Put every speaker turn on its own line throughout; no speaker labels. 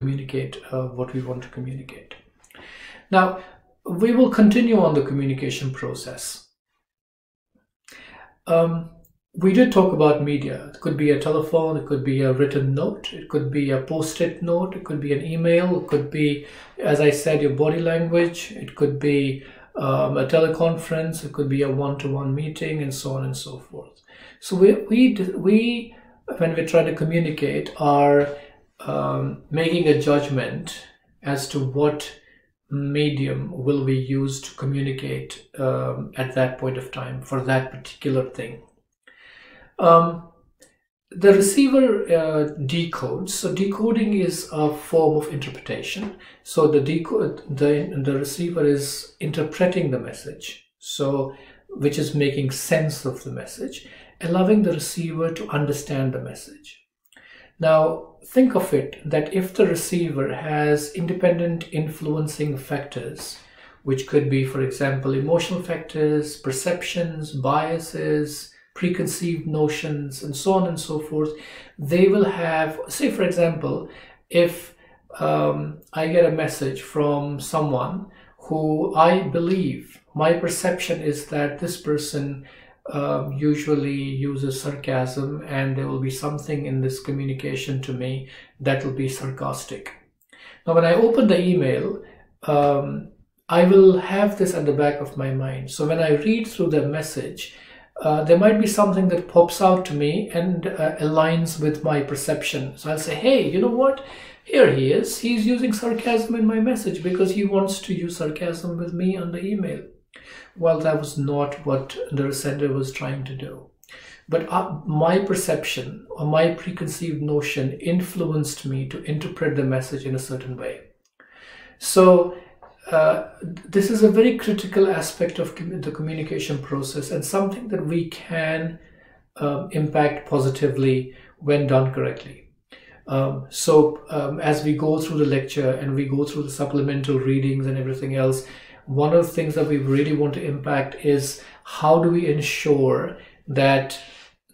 communicate what we want to communicate. Now, we will continue on the communication process. We did talk about media. It could be a telephone, it could be a written note, it could be a post-it note, it could be an email, it could be, as I said, your body language, it could be a teleconference, it could be a one-to-one meeting, and so on and so forth. So we when we're trying to communicate, are making a judgment as to what medium will we use to communicate at that point of time for that particular thing. The receiver decodes. So decoding is a form of interpretation. So the receiver is interpreting the message, so which is making sense of the message, allowing the receiver to understand the message. Now think of it that if the receiver has independent influencing factors, which could be, for example, emotional factors, perceptions, biases, preconceived notions, and so on and so forth, they will have, say for example, if I get a message from someone who I believe, my perception is that this person usually uses sarcasm, and there will be something in this communication to me that will be sarcastic. Now when I open the email, I will have this at the back of my mind. So when I read through the message, there might be something that pops out to me and aligns with my perception. So I'll say, hey, you know what? Here he is. He's using sarcasm in my message because he wants to use sarcasm with me on the email. Well, that was not what the sender was trying to do. But my perception or my preconceived notion influenced me to interpret the message in a certain way. So this is a very critical aspect of the communication process, and something that we can impact positively when done correctly. As we go through the lecture and we go through the supplemental readings and everything else, one of the things that we really want to impact is how do we ensure that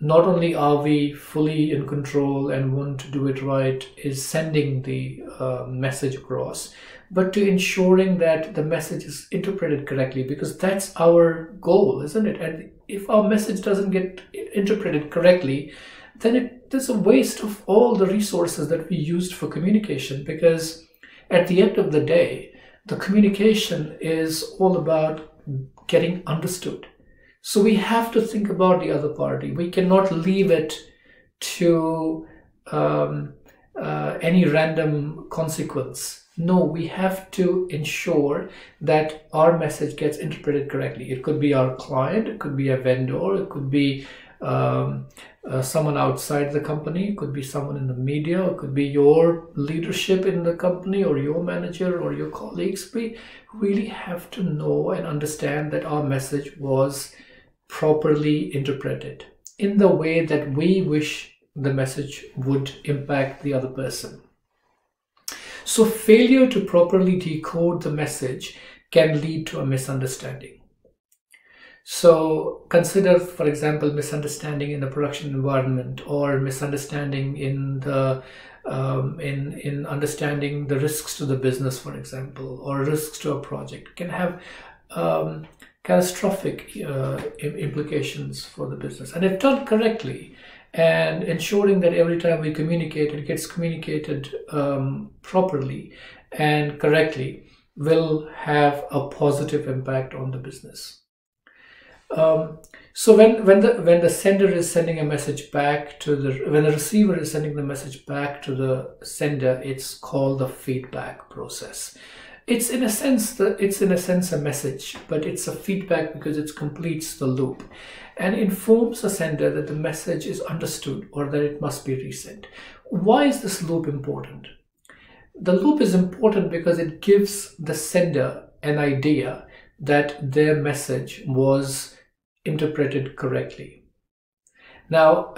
not only are we fully in control and want to do it right, is sending the message across, but to ensuring that the message is interpreted correctly, because that's our goal, isn't it? And if our message doesn't get interpreted correctly, then it is a waste of all the resources that we used for communication, because at the end of the day, the communication is all about getting understood. So we have to think about the other party. We cannot leave it to any random consequence. No, we have to ensure that our message gets interpreted correctly. It could be our client, it could be a vendor, it could be someone outside the company, it could be someone in the media, it could be your leadership in the company or your manager or your colleagues. We really have to know and understand that our message was properly interpreted in the way that we wish the message would impact the other person. So failure to properly decode the message can lead to a misunderstanding. So consider, for example, misunderstanding in a production environment, or misunderstanding in the in understanding the risks to the business, for example, or risks to a project, can have catastrophic implications for the business. And if done correctly, and ensuring that every time we communicate, it gets communicated properly and correctly, will have a positive impact on the business. So when the sender is sending a message back to when the receiver is sending the message back to the sender, it's called the feedback process. It's in a sense a message, but it's a feedback because it completes the loop and informs the sender that the message is understood or that it must be resent. Why is this loop important? The loop is important because it gives the sender an idea that their message was interpreted correctly. Now,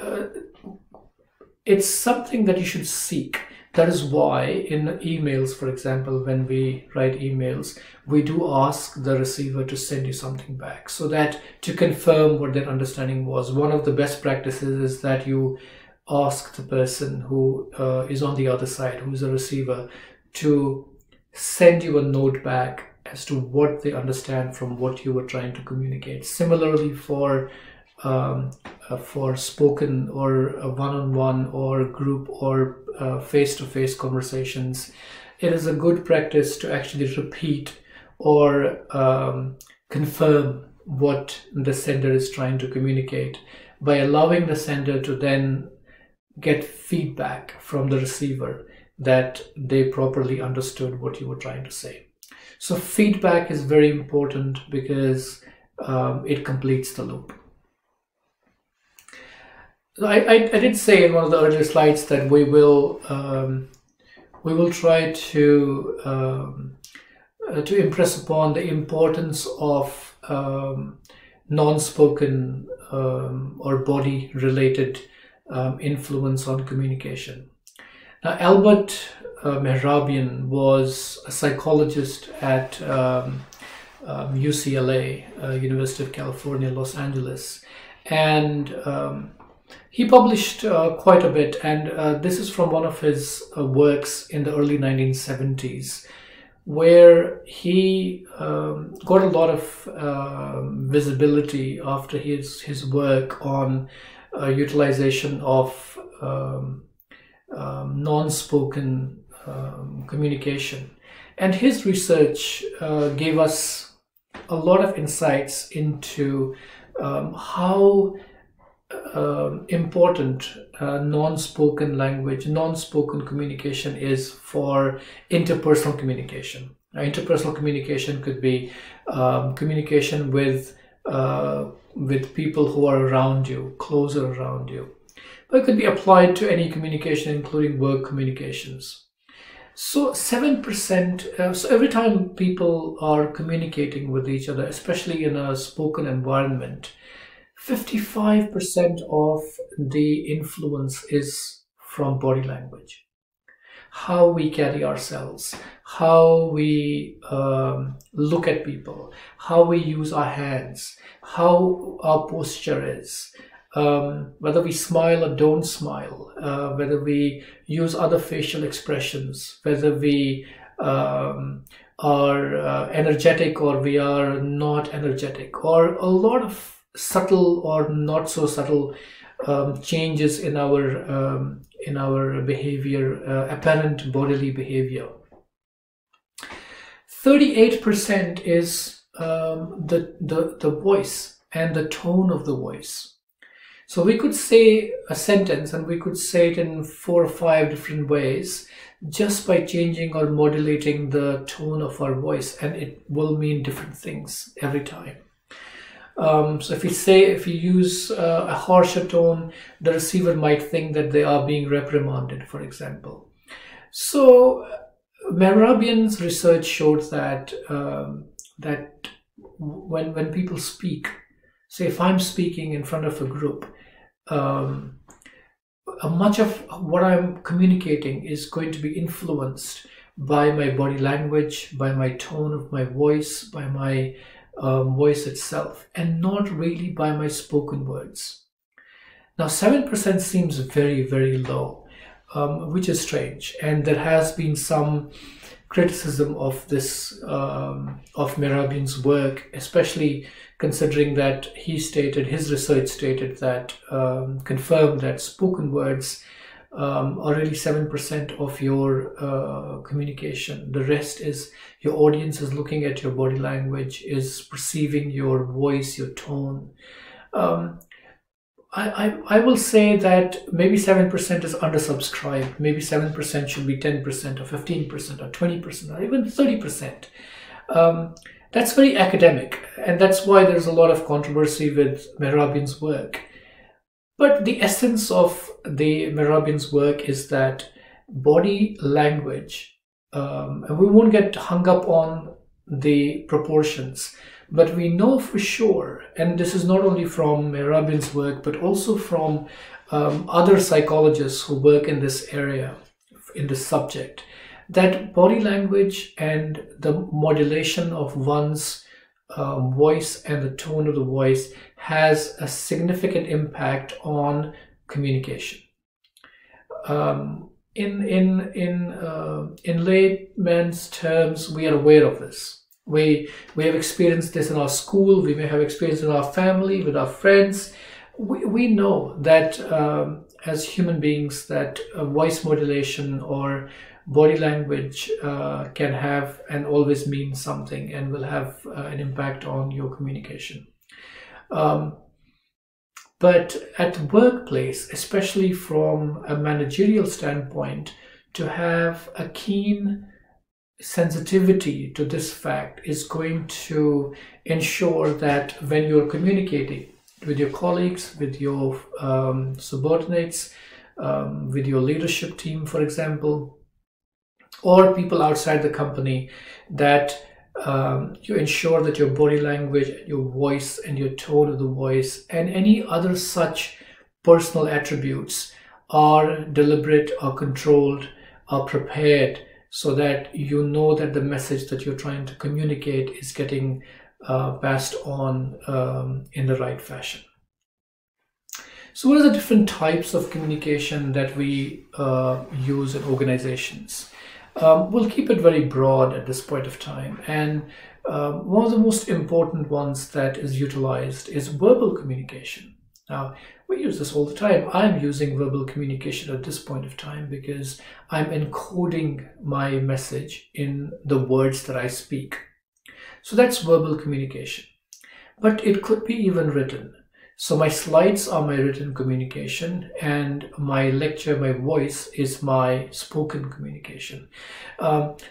it's something that you should seek. That is why in emails, for example, when we write emails, we do ask the receiver to send you something back, so that to confirm what their understanding was. One of the best practices is that you ask the person who is on the other side, who's a receiver, to send you a note back as to what they understand from what you were trying to communicate. Similarly, for spoken or one-on-one or group or face-to-face conversations, it is a good practice to actually repeat or confirm what the sender is trying to communicate, by allowing the sender to then get feedback from the receiver that they properly understood what you were trying to say. So feedback is very important because it completes the loop. I did say in one of the earlier slides that we will try to impress upon the importance of non-spoken or body-related influence on communication. Now, Albert Mehrabian was a psychologist at UCLA, University of California, Los Angeles, and he published quite a bit, and this is from one of his works in the early 1970s, where he got a lot of visibility after his work on utilization of non-spoken communication. And his research gave us a lot of insights into how important non-spoken language, non-spoken communication is for interpersonal communication. Interpersonal communication could be communication with people who are around you, closer around you. But it could be applied to any communication, including work communications. So 7%, so every time people are communicating with each other, especially in a spoken environment, 55% of the influence is from body language. How we carry ourselves, how we look at people, how we use our hands, how our posture is, whether we smile or don't smile, whether we use other facial expressions, whether we are energetic or we are not energetic, or a lot of subtle or not so subtle changes in our behavior, apparent bodily behavior. 38% is the voice and the tone of the voice. So we could say a sentence and we could say it in 4 or 5 different ways just by changing or modulating the tone of our voice, and it will mean different things every time. So if we use a harsher tone, the receiver might think that they are being reprimanded, for example. So Mehrabian's research showed that that when people speak, say if I'm speaking in front of a group, much of what I'm communicating is going to be influenced by my body language, by my tone of my voice, by my voice itself, and not really by my spoken words. Now 7% seems very, very low, which is strange, and there has been some criticism of this of Mehrabian's work, especially considering that his research stated that confirmed that spoken words are really 7% of your communication. The rest is your audience is looking at your body language, is perceiving your voice, your tone. I will say that maybe 7% is undersubscribed. Maybe 7% should be 10% or 15% or 20% or even 30%. That's very academic, and that's why there's a lot of controversy with Mehrabian's work. But the essence of the Mehrabian's work is that body language, and we won't get hung up on the proportions, but we know for sure, and this is not only from Mehrabian's work, but also from other psychologists who work in this area, in this subject, that body language and the modulation of one's voice and the tone of the voice has a significant impact on communication. in layman's terms, we are aware of this. We have experienced this in our school. We may have experienced it in our family, with our friends. We know that as human beings, that voice modulation or body language can have and always mean something and will have an impact on your communication. But at the workplace, especially from a managerial standpoint, to have a keen sensitivity to this fact is going to ensure that when you're communicating with your colleagues, with your subordinates, with your leadership team, for example, or people outside the company, that you ensure that your body language, your voice and your tone of the voice and any other such personal attributes are deliberate, are controlled, are prepared, so that you know that the message that you're trying to communicate is getting passed on in the right fashion. So what are the different types of communication that we use in organizations? We'll keep it very broad at this point of time, and one of the most important ones that is utilized is verbal communication. Now, we use this all the time. I'm using verbal communication at this point of time because I'm encoding my message in the words that I speak. So that's verbal communication. But it could be even written. So my slides are my written communication, and my lecture, my voice, is my spoken communication.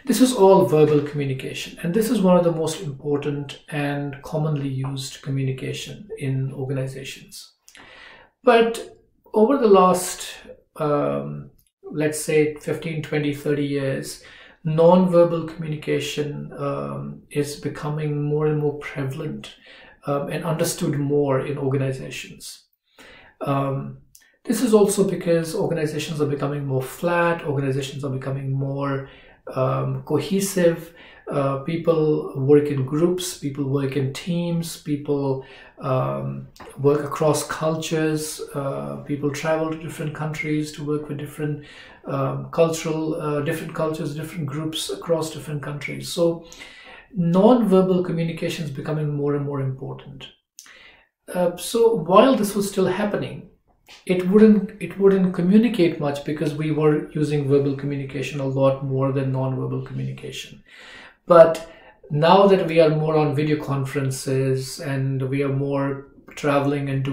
This is all verbal communication, and this is one of the most important and commonly used communication in organizations. But over the last, let's say 15, 20, 30 years, non-verbal communication is becoming more and more prevalent and understood more in organizations. This is also because organizations are becoming more flat, organizations are becoming more cohesive. People work in groups, people work in teams, people work across cultures, people travel to different countries to work with different different cultures, different groups across different countries. So non-verbal communication is becoming more and more important. So while this was still happening, it wouldn't communicate much because we were using verbal communication a lot more than non-verbal communication. But now that we are more on video conferences and we are more traveling and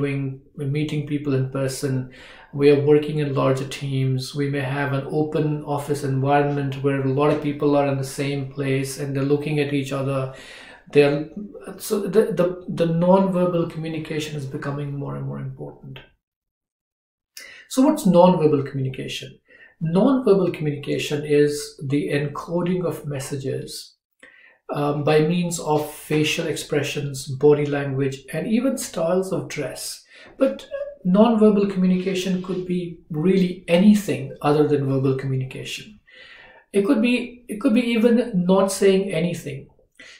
meeting people in person, we are working in larger teams, we may have an open office environment where a lot of people are in the same place and they're looking at each other. So the non-verbal communication is becoming more and more important. So what's non-verbal communication? Non-verbal communication is the encoding of messages by means of facial expressions, body language, and even styles of dress. But non-verbal communication could be really anything other than verbal communication. It could be even not saying anything.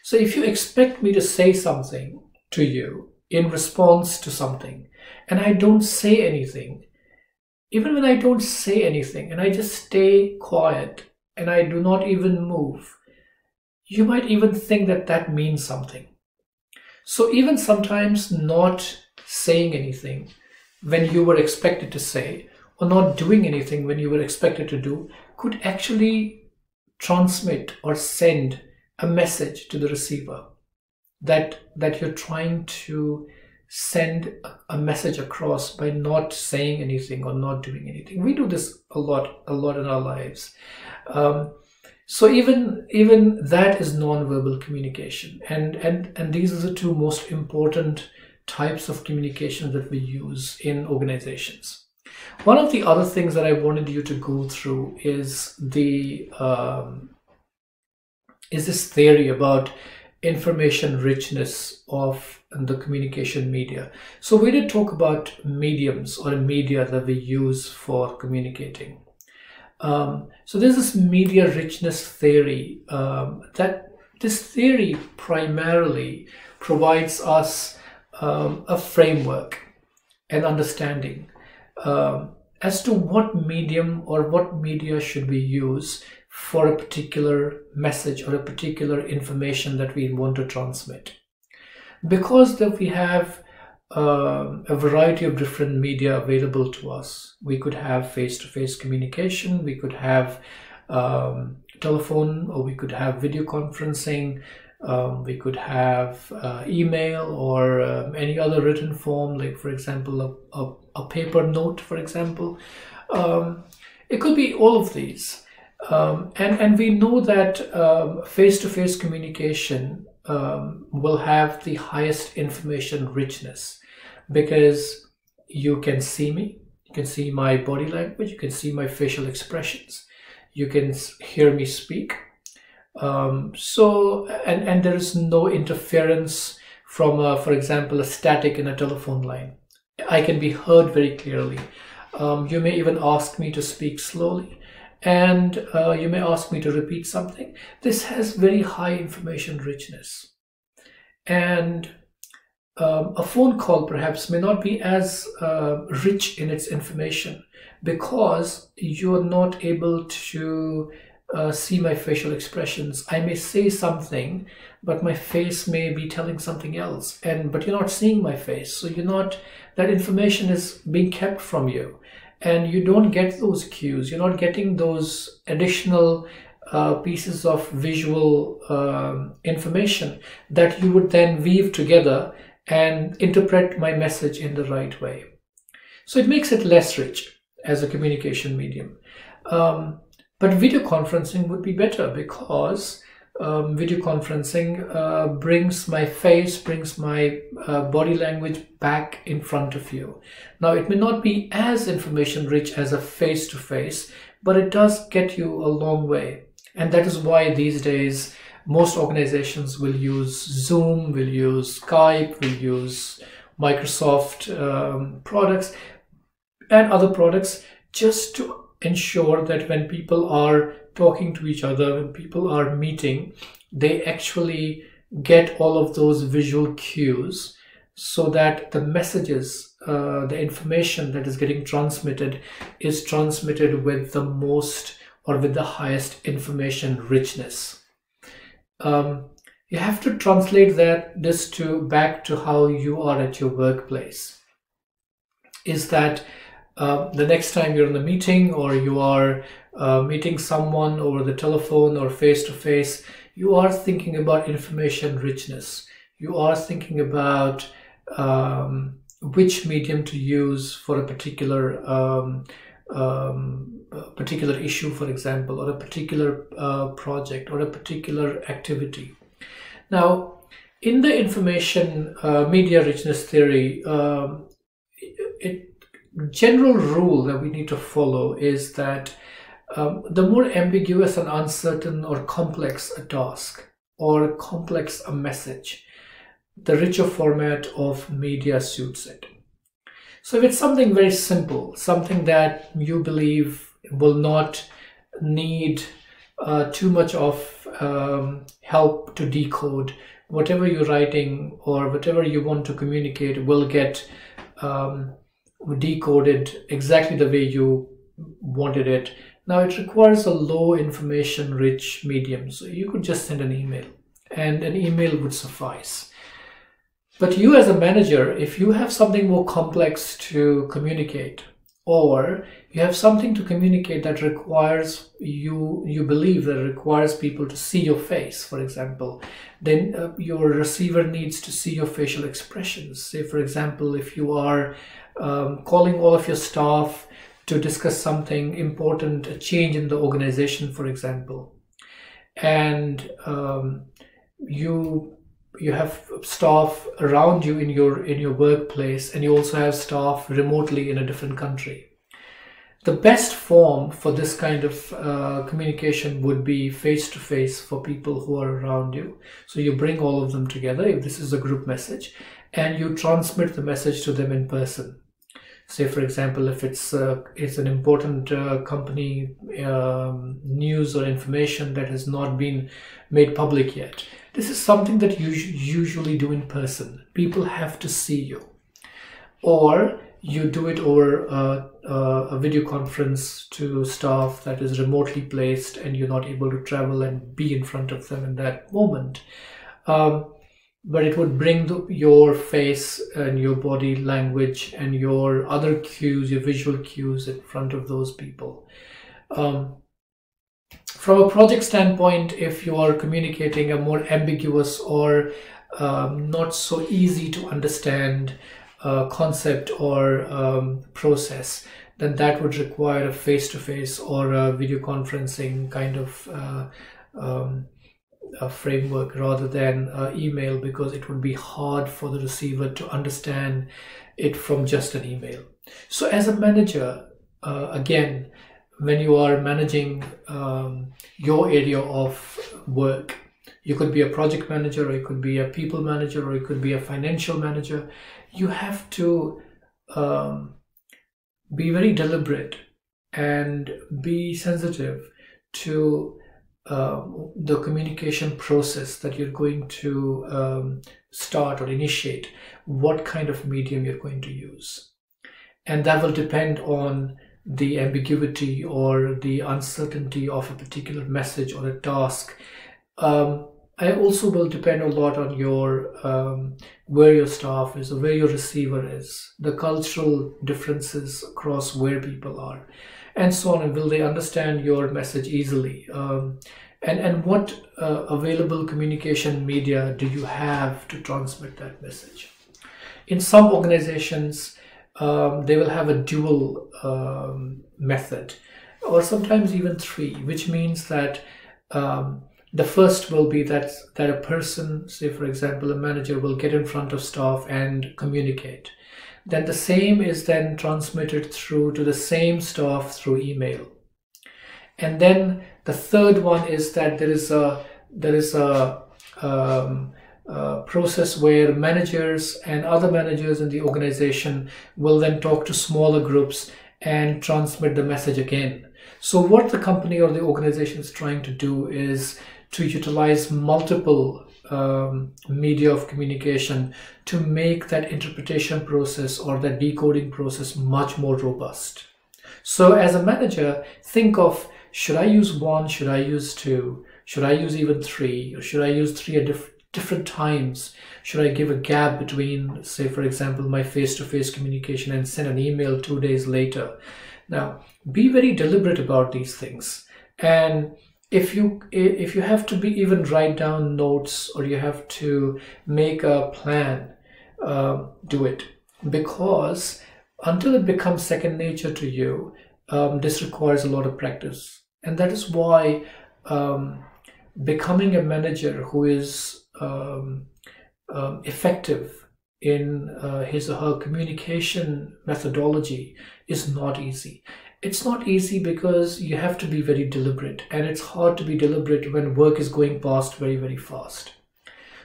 So if you expect me to say something to you in response to something, and I don't say anything, even when I don't say anything and I just stay quiet and I do not even move, you might even think that that means something. So even sometimes not saying anything when you were expected to say, or not doing anything when you were expected to do, could actually transmit or send a message to the receiver that you're trying to send a message across by not saying anything or not doing anything. We do this a lot in our lives. So even that is non-verbal communication, and these are the two most important types of communication that we use in organizations. One of the other things that I wanted you to go through is this theory about information richness of the communication media. So we did talk about mediums or media that we use for communicating. So there's this media richness theory. That this theory primarily provides us a framework, an understanding, as to what medium or what media should we use for a particular message or a particular information that we want to transmit. Because that we have a variety of different media available to us. We could have face-to-face communication, we could have telephone, or we could have video conferencing, we could have email, or any other written form, like for example a paper note, for example. It could be all of these, and we know that face-to-face communication will have the highest information richness, because you can see me, you can see my body language, you can see my facial expressions, you can hear me speak. And there is no interference from, for example, a static in a telephone line. I can be heard very clearly. You may even ask me to speak slowly, and you may ask me to repeat something. This has very high information richness. And a phone call perhaps may not be as rich in its information, because you're not able to see my facial expressions. I may say something, but my face may be telling something else, but you're not seeing my face, so that information is being kept from you, and you don't get those cues. You're not getting those additional pieces of visual information that you would then weave together and interpret my message in the right way. So it makes it less rich as a communication medium. But video conferencing would be better, because video conferencing brings my face, brings my body language back in front of you. Now, it may not be as information rich as a face-to-face, but it does get you a long way. And that is why these days most organizations will use Zoom, will use Skype, will use Microsoft products and other products, just to ensure that when people are talking to each other, when people are meeting, they actually get all of those visual cues, so that the messages, the information that is getting transmitted is transmitted with the most, or with the highest information richness. You have to translate this back to how you are at your workplace. Is that the next time you're in a meeting, or you are meeting someone over the telephone or face-to-face, you are thinking about information richness. You are thinking about which medium to use for a particular issue, for example, or a particular project, or a particular activity. Now, in the information media richness theory, general rule that we need to follow is that the more ambiguous and uncertain or complex a task, or complex a message, the richer format of media suits it. So if it's something very simple, something that you believe will not need too much of help to decode, whatever you're writing or whatever you want to communicate will get decoded exactly the way you wanted it. Now, it requires a low information rich medium, so you could just send an email, and an email would suffice. But you as a manager, if you have something more complex to communicate, or you have something to communicate that requires you believe that requires people to see your face, for example, then your receiver needs to see your facial expressions. Say, for example, if you are calling all of your staff to discuss something important, a change in the organization, for example, and you have staff around you in your workplace, and you also have staff remotely in a different country. The best form for this kind of communication would be face-to-face for people who are around you. So you bring all of them together, if this is a group message, and you transmit the message to them in person. Say, for example, if it's an important company news or information that has not been made public yet. This is something that you usually do in person. People have to see you. Or you do it over a video conference to staff that is remotely placed and you're not able to travel and be in front of them in that moment. But it would bring your face and your body language and your other cues, your visual cues in front of those people. From a project standpoint, if you are communicating a more ambiguous or not so easy to understand concept or process, then that would require a face-to-face or a video conferencing kind of a framework rather than email, because it would be hard for the receiver to understand it from just an email. So as a manager, again, when you are managing your area of work, you could be a project manager, or you could be a people manager, or you could be a financial manager. You have to be very deliberate and be sensitive to the communication process that you're going to start or initiate, what kind of medium you're going to use. And that will depend on the ambiguity or the uncertainty of a particular message or a task. I also will depend a lot on your where your staff is or where your receiver is, the cultural differences across where people are, and so on. And will they understand your message easily? And what available communication media do you have to transmit that message? In some organizations, they will have a dual method, or sometimes even three, which means that the first will be that a person, say for example a manager, will get in front of staff and communicate. Then the same is then transmitted through to the same staff through email. And then the third one is that there is a process where managers and other managers in the organization will then talk to smaller groups and transmit the message again. So what the company or the organization is trying to do is to utilize multiple media of communication to make that interpretation process or that decoding process much more robust. So as a manager, think of, should I use one, should I use two, should I use even three, or should I use three at different times? Should I give a gap between, say for example, my face-to-face communication and send an email 2 days later? Now, be very deliberate about these things. And if you have to be even write down notes, or you have to make a plan, do it, because until it becomes second nature to you, this requires a lot of practice. And that is why becoming a manager who is effective in his or her communication methodology is not easy. It's not easy because you have to be very deliberate, and it's hard to be deliberate when work is going past very, very fast.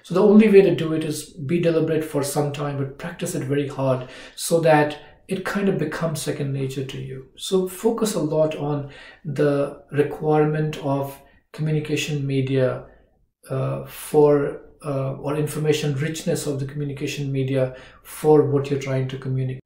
So the only way to do it is be deliberate for some time, but practice it very hard so that it kind of becomes second nature to you. So focus a lot on the requirement of communication media or information richness of the communication media for what you're trying to communicate.